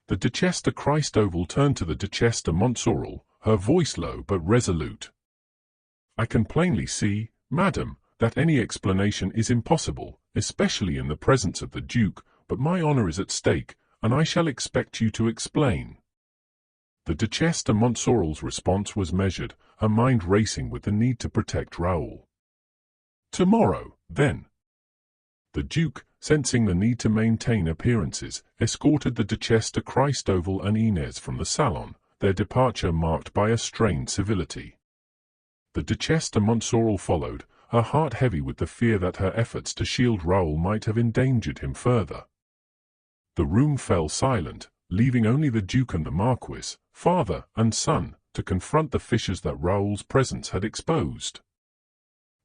The Duchesse de Christoval turned to the Duchesse de Montsorel, her voice low but resolute. "I can plainly see, madam, that any explanation is impossible, especially in the presence of the Duke, but my honor is at stake, and I shall expect you to explain." The Duchesse de Montsorel's response was measured, her mind racing with the need to protect Raoul. "Tomorrow, then." The Duke, sensing the need to maintain appearances, escorted the Duchesse de Christoval and Inez from the salon, their departure marked by a strained civility. The Duchesse de Montsorel followed, her heart heavy with the fear that her efforts to shield Raoul might have endangered him further. The room fell silent, leaving only the Duke and the Marquis, father and son, to confront the fissures that Raoul's presence had exposed.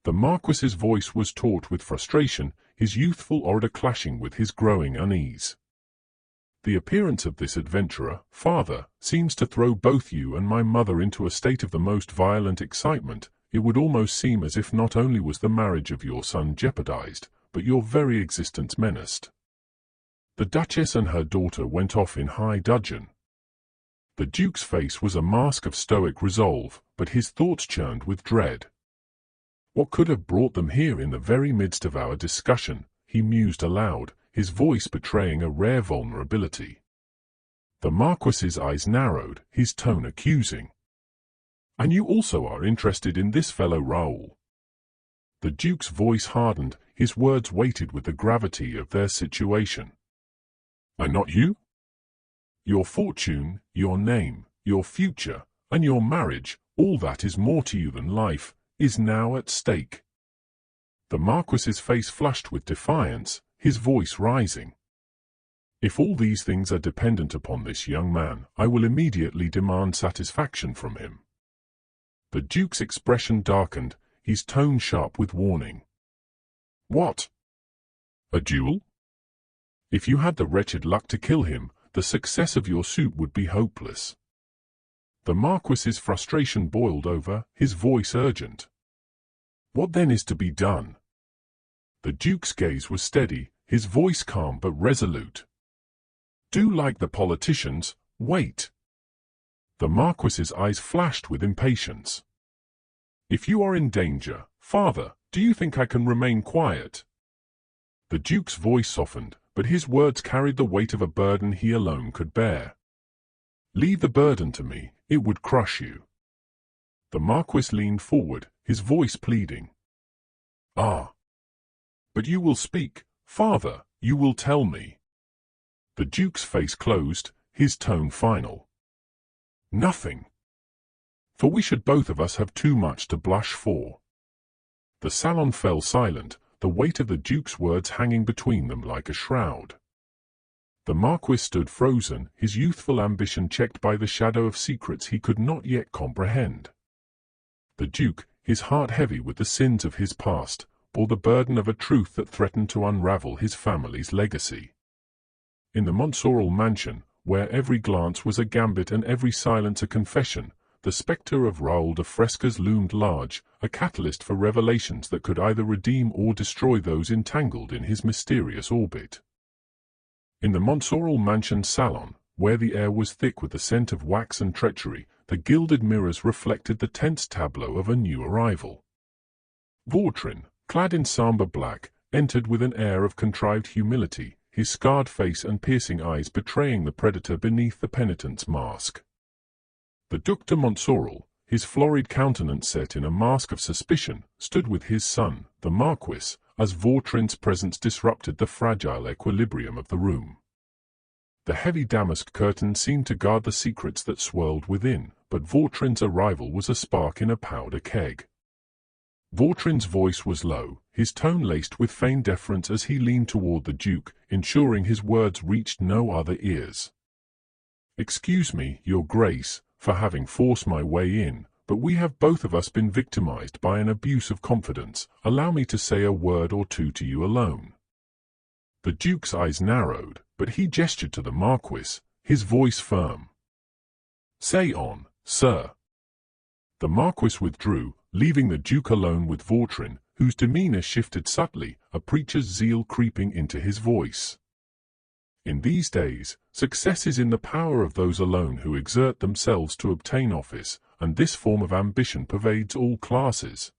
The Marquis's voice was taut with frustration, his youthful order clashing with his growing unease. "The appearance of this adventurer, father, seems to throw both you and my mother into a state of the most violent excitement. It would almost seem as if not only was the marriage of your son jeopardized, but your very existence menaced." The Duchess and her daughter went off in high dudgeon. The Duke's face was a mask of stoic resolve, but his thoughts churned with dread. "What could have brought them here in the very midst of our discussion?" he mused aloud, his voice betraying a rare vulnerability. The Marquis's eyes narrowed, his tone accusing. "And you also are interested in this fellow Raoul?" The Duke's voice hardened, his words weighted with the gravity of their situation. "And not you? Your fortune, your name, your future, and your marriage, all that is more to you than life, is now at stake." The Marquis's face flushed with defiance, his voice rising. "If all these things are dependent upon this young man, I will immediately demand satisfaction from him." The Duke's expression darkened, his tone sharp with warning. "What? A duel? If you had the wretched luck to kill him, the success of your suit would be hopeless." The Marquis's frustration boiled over, his voice urgent. "What then is to be done?" The Duke's gaze was steady, his voice calm but resolute. "Do like the politicians, wait." The Marquis's eyes flashed with impatience. "If you are in danger, father, do you think I can remain quiet?" The Duke's voice softened, but his words carried the weight of a burden he alone could bear. "Leave the burden to me, it would crush you." The Marquis leaned forward, his voice pleading. "Ah. But you will speak, father, you will tell me." The Duke's face closed, his tone final. "Nothing. For we should both of us have too much to blush for." The salon fell silent, the weight of the Duke's words hanging between them like a shroud. The Marquis stood frozen, his youthful ambition checked by the shadow of secrets he could not yet comprehend. The Duke, his heart heavy with the sins of his past, bore the burden of a truth that threatened to unravel his family's legacy. In the Montsorel mansion, where every glance was a gambit and every silence a confession, the spectre of Raoul de Frescas loomed large, a catalyst for revelations that could either redeem or destroy those entangled in his mysterious orbit. In the Montsorel mansion salon, where the air was thick with the scent of wax and treachery, the gilded mirrors reflected the tense tableau of a new arrival. Vautrin, clad in sombre black, entered with an air of contrived humility, his scarred face and piercing eyes betraying the predator beneath the penitent's mask. The Duc de Montsorel, his florid countenance set in a mask of suspicion, stood with his son, the Marquis, as Vautrin's presence disrupted the fragile equilibrium of the room. The heavy damask curtain seemed to guard the secrets that swirled within, but Vautrin's arrival was a spark in a powder keg. Vautrin's voice was low, his tone laced with feigned deference as he leaned toward the Duke, ensuring his words reached no other ears. "Excuse me, Your Grace, for having forced my way in, but we have both of us been victimized by an abuse of confidence. Allow me to say a word or two to you alone." The Duke's eyes narrowed, but he gestured to the Marquis, his voice firm. "Say on, sir." The Marquis withdrew, leaving the Duke alone with Vautrin, whose demeanor shifted subtly, a preacher's zeal creeping into his voice. In these days, success is in the power of those alone who exert themselves to obtain office, and this form of ambition pervades all classes.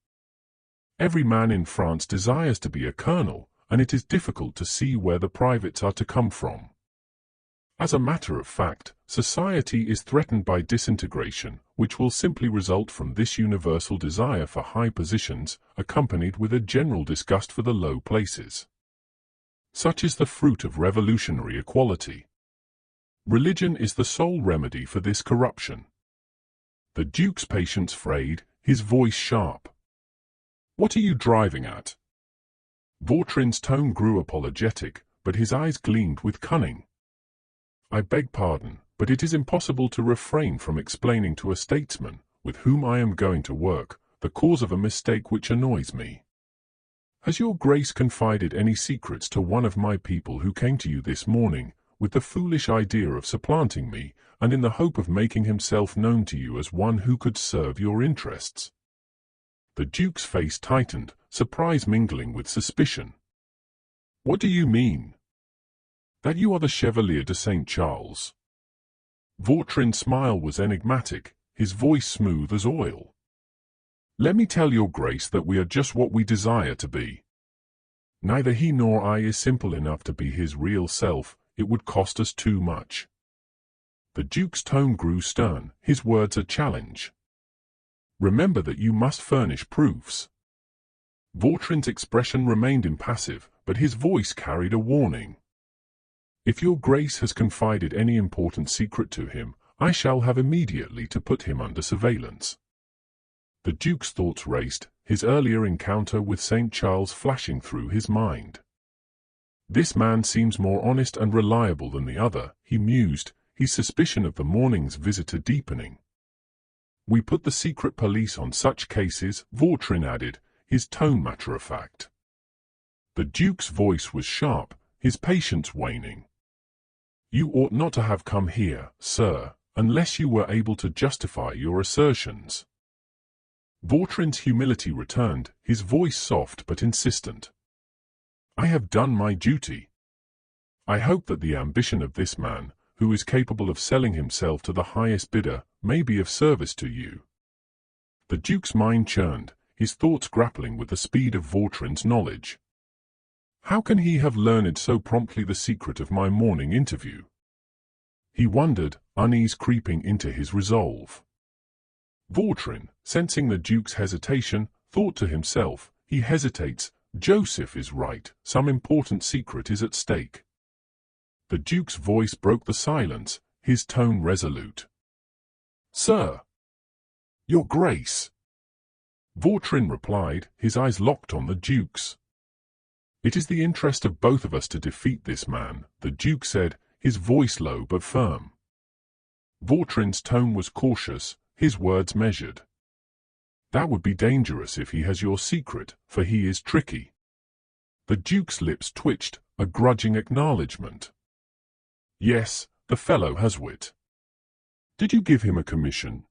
Every man in France desires to be a colonel, and it is difficult to see where the privates are to come from. As a matter of fact, society is threatened by disintegration, which will simply result from this universal desire for high positions, accompanied with a general disgust for the low places. Such is the fruit of revolutionary equality. Religion is the sole remedy for this corruption. The Duke's patience frayed, his voice sharp. "What are you driving at?" Vautrin's tone grew apologetic, but his eyes gleamed with cunning. "I beg pardon, but it is impossible to refrain from explaining to a statesman, with whom I am going to work, the cause of a mistake which annoys me. Has your Grace confided any secrets to one of my people who came to you this morning, with the foolish idea of supplanting me, and in the hope of making himself known to you as one who could serve your interests?" The Duke's face tightened, surprise mingling with suspicion. "What do you mean?" "That you are the Chevalier de St. Charles." Vautrin's smile was enigmatic, his voice smooth as oil. "Let me tell your Grace that we are just what we desire to be. Neither he nor I is simple enough to be his real self, it would cost us too much." The Duke's tone grew stern, his words a challenge. "Remember that you must furnish proofs." Vautrin's expression remained impassive, but his voice carried a warning. "If your Grace has confided any important secret to him, I shall have immediately to put him under surveillance." The Duke's thoughts raced, his earlier encounter with St. Charles flashing through his mind. "This man seems more honest and reliable than the other," he mused, his suspicion of the morning's visitor deepening. "We put the secret police on such cases," Vautrin added, his tone matter-of-fact. The Duke's voice was sharp, his patience waning. "You ought not to have come here, sir, unless you were able to justify your assertions." Vautrin's humility returned, his voice soft but insistent. "I have done my duty. I hope that the ambition of this man, who is capable of selling himself to the highest bidder, may be of service to you." The Duke's mind churned, his thoughts grappling with the speed of Vautrin's knowledge. How can he have learned so promptly the secret of my morning interview? He wondered, unease creeping into his resolve. Vautrin, sensing the Duke's hesitation, thought to himself, he hesitates, Joseph is right, some important secret is at stake. The Duke's voice broke the silence, his tone resolute. "Sir." "Your Grace." Vautrin replied, his eyes locked on the Duke's. "It is the interest of both of us to defeat this man," the Duke said, his voice low but firm. Vautrin's tone was cautious, his words measured. "That would be dangerous if he has your secret, for he is tricky." The Duke's lips twitched, a grudging acknowledgement. "Yes, the fellow has wit." "Did you give him a commission?"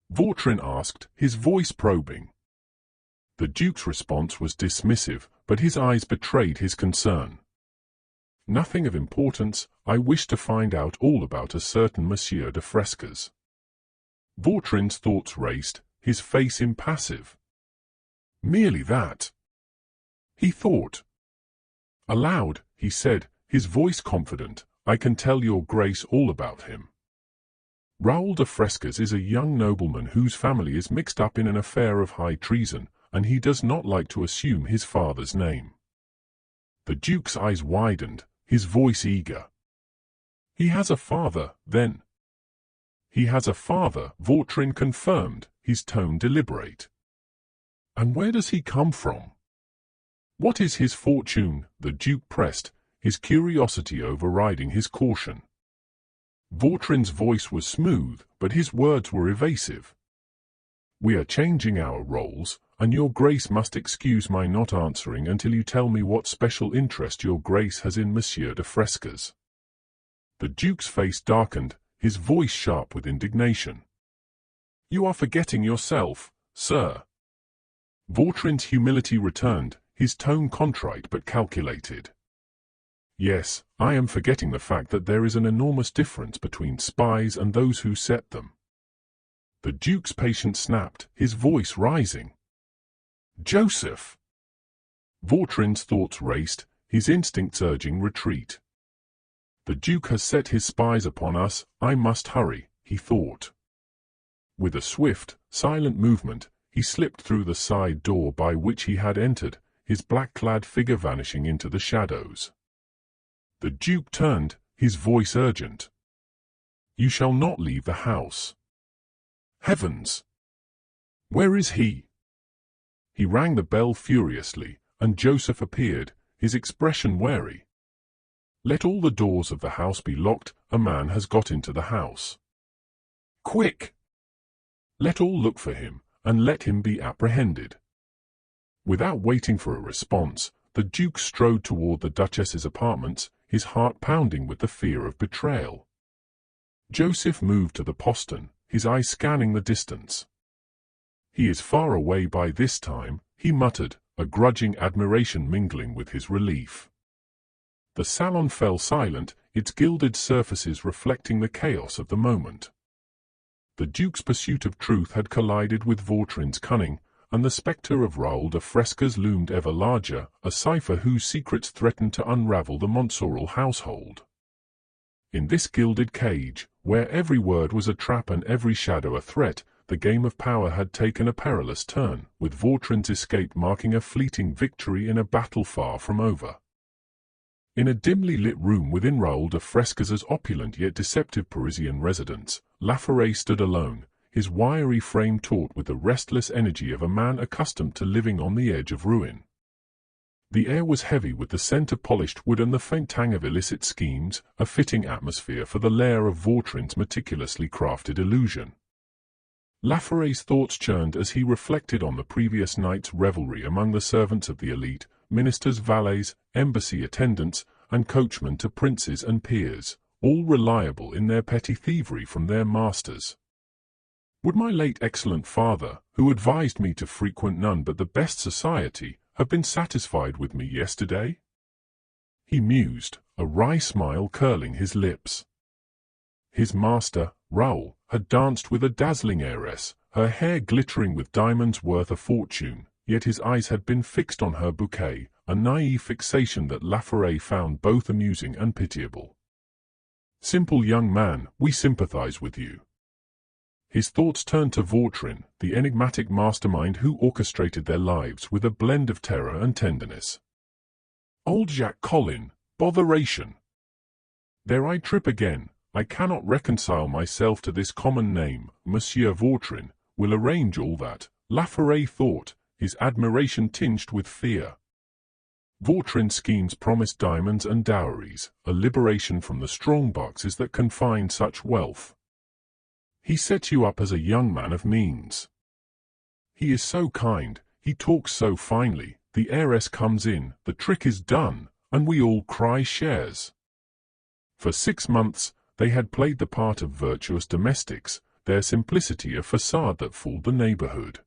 Vautrin asked, his voice probing. The Duke's response was dismissive, but his eyes betrayed his concern. "Nothing of importance. I wish to find out all about a certain Monsieur de Fresques." Vautrin's thoughts raced, his face impassive. "Merely that?" he thought. Aloud, he said, his voice confident, "I can tell your Grace all about him. Raoul de Fresques is a young nobleman whose family is mixed up in an affair of high treason, and he does not like to assume his father's name." The Duke's eyes widened, his voice eager. "He has a father, then?" "He has a father," Vautrin confirmed, his tone deliberate. "And where does he come from? What is his fortune?" the Duke pressed, his curiosity overriding his caution. Vautrin's voice was smooth, but his words were evasive. "We are changing our roles, and your Grace must excuse my not answering until you tell me what special interest your Grace has in Monsieur de Fresques." The Duke's face darkened, his voice sharp with indignation. "You are forgetting yourself, sir." Vautrin's humility returned, his tone contrite but calculated. Yes, I am forgetting the fact that there is an enormous difference between spies and those who set them. The Duke's patience snapped, his voice rising. Joseph! Vautrin's thoughts raced, his instincts urging retreat. The Duke has set his spies upon us, I must hurry, he thought. With a swift, silent movement, he slipped through the side door by which he had entered, his black-clad figure vanishing into the shadows. The Duke turned, his voice urgent. You shall not leave the house. Heavens! Where is he? He rang the bell furiously, and Joseph appeared, his expression wary. Let all the doors of the house be locked, a man has got into the house. Quick! Let all look for him, and let him be apprehended. Without waiting for a response, the Duke strode toward the Duchess's apartments, his heart pounding with the fear of betrayal. Joseph moved to the postern, his eyes scanning the distance. He is far away by this time, he muttered, a grudging admiration mingling with his relief. The salon fell silent, its gilded surfaces reflecting the chaos of the moment. The Duke's pursuit of truth had collided with Vautrin's cunning, and the spectre of Raoul de Frescas loomed ever larger, a cipher whose secrets threatened to unravel the Montsorel household. In this gilded cage, where every word was a trap and every shadow a threat, the game of power had taken a perilous turn, with Vautrin's escape marking a fleeting victory in a battle far from over. In a dimly lit room within Raoul de Frescas's opulent yet deceptive Parisian residence, Laforet stood alone, his wiry frame taut with the restless energy of a man accustomed to living on the edge of ruin. The air was heavy with the scent of polished wood and the faint tang of illicit schemes, a fitting atmosphere for the lair of Vautrin's meticulously crafted illusion. Laforet's thoughts churned as he reflected on the previous night's revelry among the servants of the elite, ministers, valets, embassy attendants, and coachmen to princes and peers, all reliable in their petty thievery from their masters. Would my late excellent father, who advised me to frequent none but the best society, have been satisfied with me yesterday? He mused, a wry smile curling his lips. His master, Raoul, had danced with a dazzling heiress, her hair glittering with diamonds worth a fortune, yet his eyes had been fixed on her bouquet, a naive fixation that Laforet found both amusing and pitiable. Simple young man, we sympathize with you. His thoughts turned to Vautrin, the enigmatic mastermind who orchestrated their lives with a blend of terror and tenderness. Old Jacques Collin, botheration! There I trip again, I cannot reconcile myself to this common name. Monsieur Vautrin will arrange all that, Laforet thought, his admiration tinged with fear. Vautrin's schemes promised diamonds and dowries, a liberation from the strong boxes that confine such wealth. He sets you up as a young man of means. He is so kind, he talks so finely, the heiress comes in, the trick is done, and we all cry shares. For 6 months, they had played the part of virtuous domestics, their simplicity a facade that fooled the neighborhood.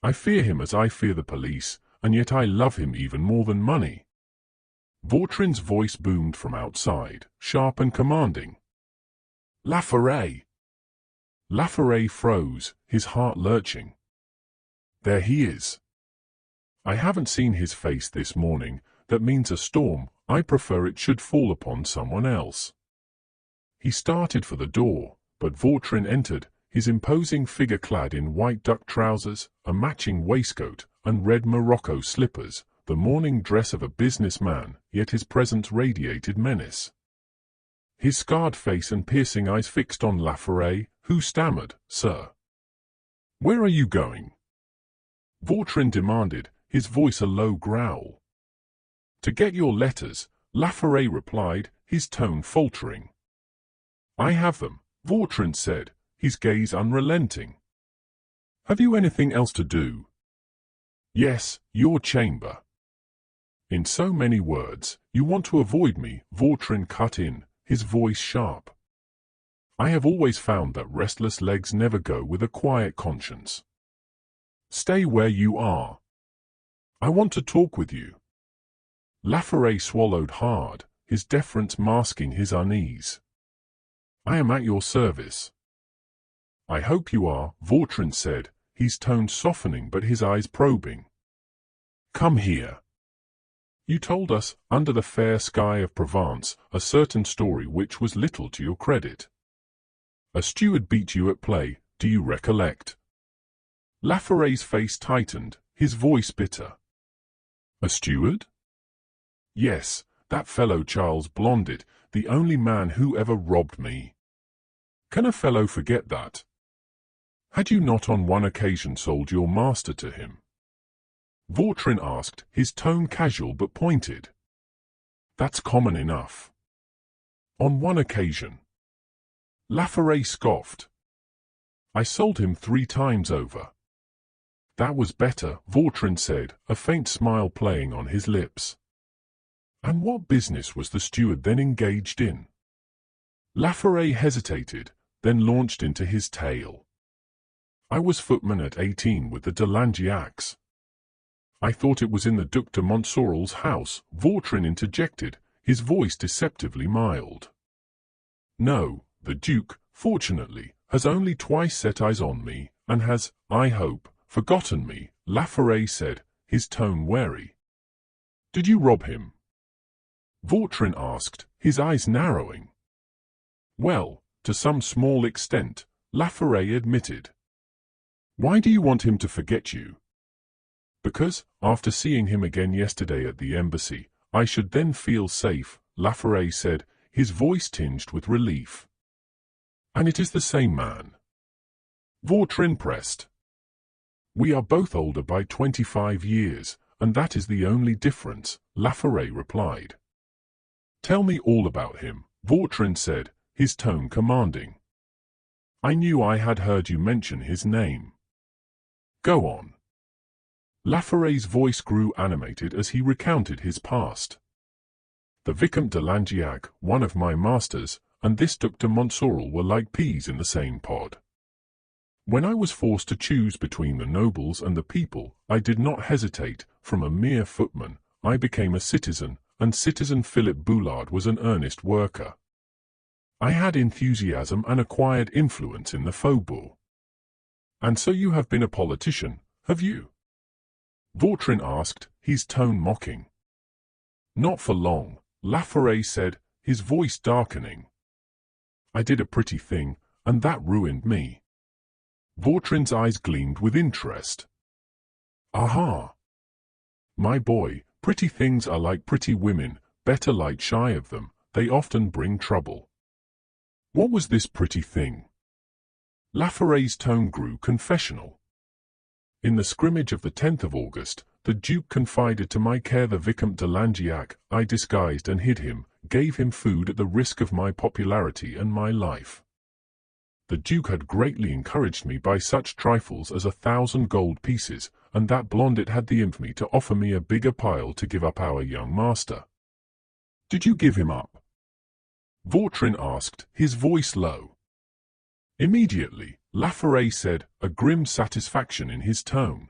I fear him as I fear the police, and yet I love him even more than money. Vautrin's voice boomed from outside, sharp and commanding. Laforet! Laforet froze, his heart lurching. There he is. I haven't seen his face this morning, that means a storm, I prefer it should fall upon someone else. He started for the door, but Vautrin entered, his imposing figure clad in white duck trousers, a matching waistcoat, and red Morocco slippers, the morning dress of a businessman, yet his presence radiated menace. His scarred face and piercing eyes fixed on Laforet, who stammered, "Sir." "Where are you going?" Vautrin demanded, his voice a low growl. "To get your letters," Laforet replied, his tone faltering. "I have them," Vautrin said, his gaze unrelenting. "Have you anything else to do?" "Yes, your chamber." "In so many words, you want to avoid me," Vautrin cut in, his voice sharp. "I have always found that restless legs never go with a quiet conscience. Stay where you are. I want to talk with you." Laforet swallowed hard, his deference masking his unease. "I am at your service." "I hope you are," Vautrin said, his tone softening but his eyes probing. "Come here. You told us, under the fair sky of Provence, a certain story which was little to your credit. A steward beat you at play, do you recollect?" Laforet's face tightened, his voice bitter. "A steward?" "Yes, that fellow Charles Blondit, the only man who ever robbed me. Can a fellow forget that? Had you not on one occasion sold your master to him?" Vautrin asked, his tone casual but pointed. "That's common enough." "On one occasion." Laforet scoffed. "I sold him 3 times over." "That was better," Vautrin said, a faint smile playing on his lips. "And what business was the steward then engaged in?" Laforet hesitated, then launched into his tale. "I was footman at 18 with the de Langeacs." "I thought it was in the Duc de Montsorel's house," Vautrin interjected, his voice deceptively mild. "No, the Duke, fortunately, has only twice set eyes on me, and has, I hope, forgotten me," Laforet said, his tone wary. "Did you rob him?" Vautrin asked, his eyes narrowing. "Well, to some small extent," Laforet admitted. "Why do you want him to forget you?" "Because, after seeing him again yesterday at the embassy, I should then feel safe," Laforet said, his voice tinged with relief. "And it is the same man?" Vautrin pressed. "We are both older by 25 years, and that is the only difference," Laforet replied. "Tell me all about him," Vautrin said, his tone commanding. "I knew I had heard you mention his name." "Go on." Laforet's voice grew animated as he recounted his past. "The Vicomte de Langeac, one of my masters, and this Duc de Montsorel were like peas in the same pod. When I was forced to choose between the nobles and the people, I did not hesitate. From a mere footman, I became a citizen, and citizen Philip Boulard was an earnest worker. I had enthusiasm and acquired influence in the faubourg." "And so you have been a politician, have you?" Vautrin asked, his tone mocking. "Not for long," Laforet said, his voice darkening. "I did a pretty thing, and that ruined me." Vautrin's eyes gleamed with interest. "Aha! My boy, pretty things are like pretty women, better light shy of them, they often bring trouble." "What was this pretty thing?" Laforet's tone grew confessional. "In the scrimmage of the 10th of August, the Duke confided to my care the Vicomte de Langeac. I disguised and hid him, gave him food at the risk of my popularity and my life. The Duke had greatly encouraged me by such trifles as 1,000 gold pieces, and that Blondit had the infamy to offer me a bigger pile to give up our young master." "Did you give him up?" Vautrin asked, his voice low. "Immediately," Laforet said, a grim satisfaction in his tone.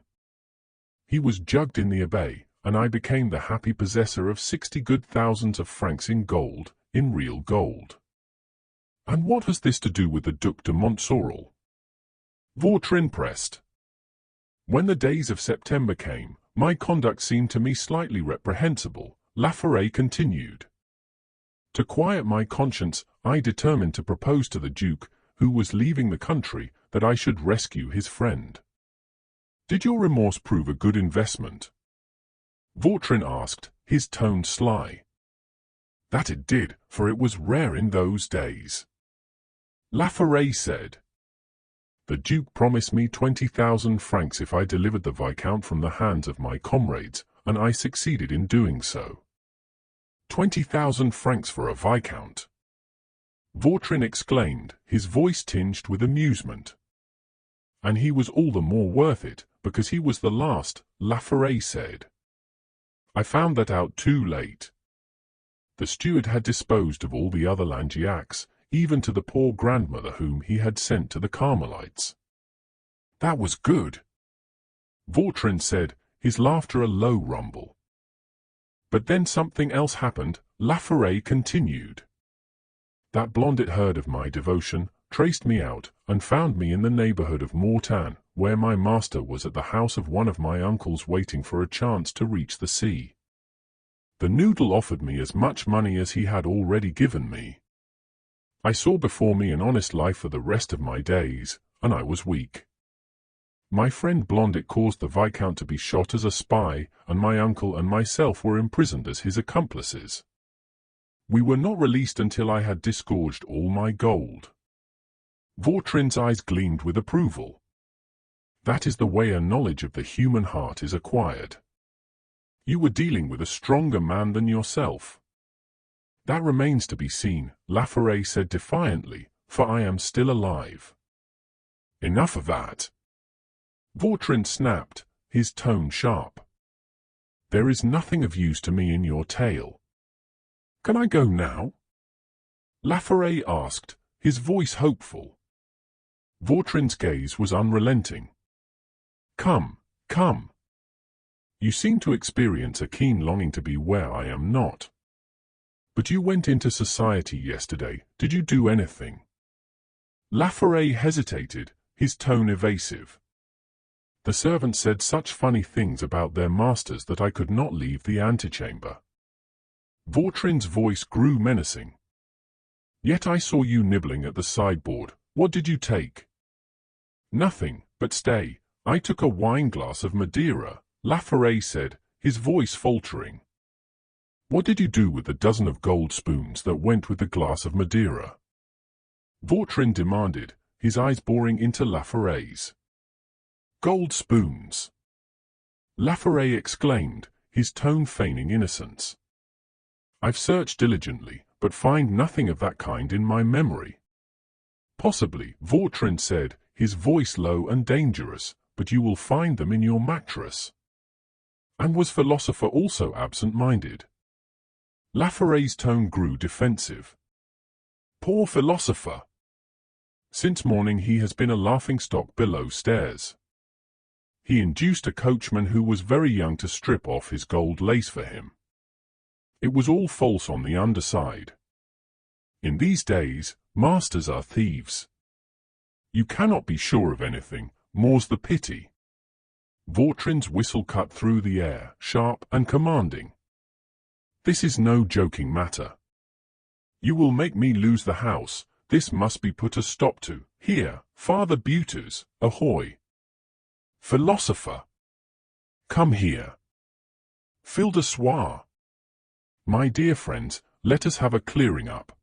"He was jugged in the Abbaye, and I became the happy possessor of 60 good thousands of francs in gold, in real gold." "And what has this to do with the Duc de Montsorel?" Vautrin pressed. "When the days of September came, my conduct seemed to me slightly reprehensible," Laforet continued. "To quiet my conscience, I determined to propose to the Duke, who was leaving the country, that I should rescue his friend." "Did your remorse prove a good investment?" Vautrin asked, his tone sly. "That it did, for it was rare in those days." Laforet said. "The Duke promised me 20,000 francs if I delivered the Viscount from the hands of my comrades, and I succeeded in doing so." 20,000 francs for a Viscount!" Vautrin exclaimed, his voice tinged with amusement. "And he was all the more worth it, because he was the last," Laforet said. "I found that out too late. The steward had disposed of all the other Langeacs, even to the poor grandmother whom he had sent to the Carmelites." "That was good," Vautrin said, his laughter a low rumble. But then something else happened, Laforet continued. That blondet heard of my devotion, traced me out, and found me in the neighborhood of Mortain, where my master was at the house of one of my uncles waiting for a chance to reach the sea. The noodle offered me as much money as he had already given me. I saw before me an honest life for the rest of my days, and I was weak. My friend Blondet caused the Viscount to be shot as a spy, and my uncle and myself were imprisoned as his accomplices. We were not released until I had disgorged all my gold. Vautrin's eyes gleamed with approval. That is the way a knowledge of the human heart is acquired. You were dealing with a stronger man than yourself. That remains to be seen, Laforet said defiantly, for I am still alive. Enough of that. Vautrin snapped, his tone sharp. There is nothing of use to me in your tale. Can I go now? Laforet asked, his voice hopeful. Vautrin's gaze was unrelenting. Come, come. You seem to experience a keen longing to be where I am not. But you went into society yesterday, did you do anything? Laforet hesitated, his tone evasive. The servants said such funny things about their masters that I could not leave the antechamber. Vautrin's voice grew menacing. Yet I saw you nibbling at the sideboard. What did you take? Nothing, but stay, I took a wineglass of Madeira, Laforet said, his voice faltering. What did you do with the dozen of gold spoons that went with the glass of Madeira? Vautrin demanded, his eyes boring into Laforet's. Gold spoons! Laforet exclaimed, his tone feigning innocence. I've searched diligently, but find nothing of that kind in my memory. Possibly, Vautrin said, his voice low and dangerous, but you will find them in your mattress. And was philosopher also absent-minded? Laforet's tone grew defensive. Poor philosopher! Since morning he has been a laughing-stock below stairs. He induced a coachman who was very young to strip off his gold lace for him. It was all false on the underside. In these days, masters are thieves. You cannot be sure of anything, more's the pity. Vautrin's whistle cut through the air, sharp and commanding. This is no joking matter. You will make me lose the house, this must be put a stop to. Here, Father Buters, ahoy! Philosopher! Come here. Fil de soie! My dear friends, let us have a clearing up.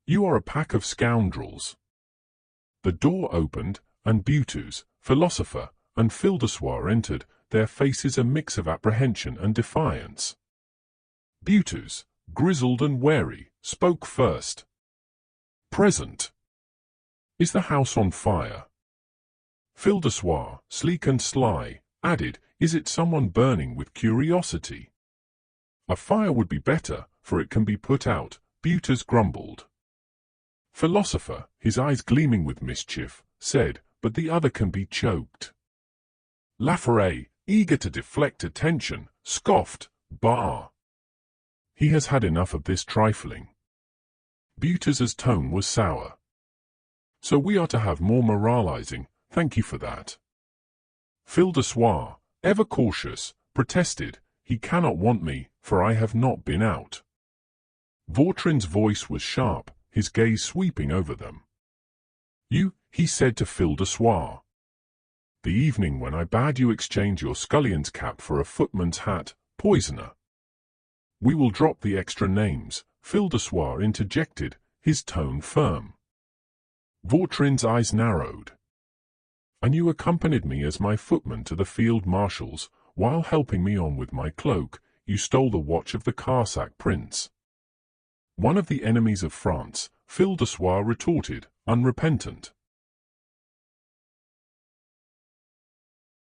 You are a pack of scoundrels. The door opened, and Buters, philosopher, and Fil de soie entered, their faces a mix of apprehension and defiance. Buters, grizzled and wary, spoke first. Present. Is the house on fire? Fil de soie, sleek and sly, added, is it someone burning with curiosity? A fire would be better, for it can be put out, Buters grumbled. Philosopher, his eyes gleaming with mischief, said, but the other can be choked. Laforet, eager to deflect attention, scoffed, bah! He has had enough of this trifling. Buters's tone was sour. So we are to have more moralizing, thank you for that. Fil de soie, ever cautious, protested, he cannot want me, for I have not been out. Vautrin's voice was sharp, his gaze sweeping over them. You, he said to Fil de soie. The evening when I bade you exchange your scullion's cap for a footman's hat, poisoner. We will drop the extra names, Fil de soie interjected, his tone firm. Vautrin's eyes narrowed. And you accompanied me as my footman to the field marshal's, while helping me on with my cloak, you stole the watch of the Carsac prince. One of the enemies of France, Fil de soie retorted, unrepentant.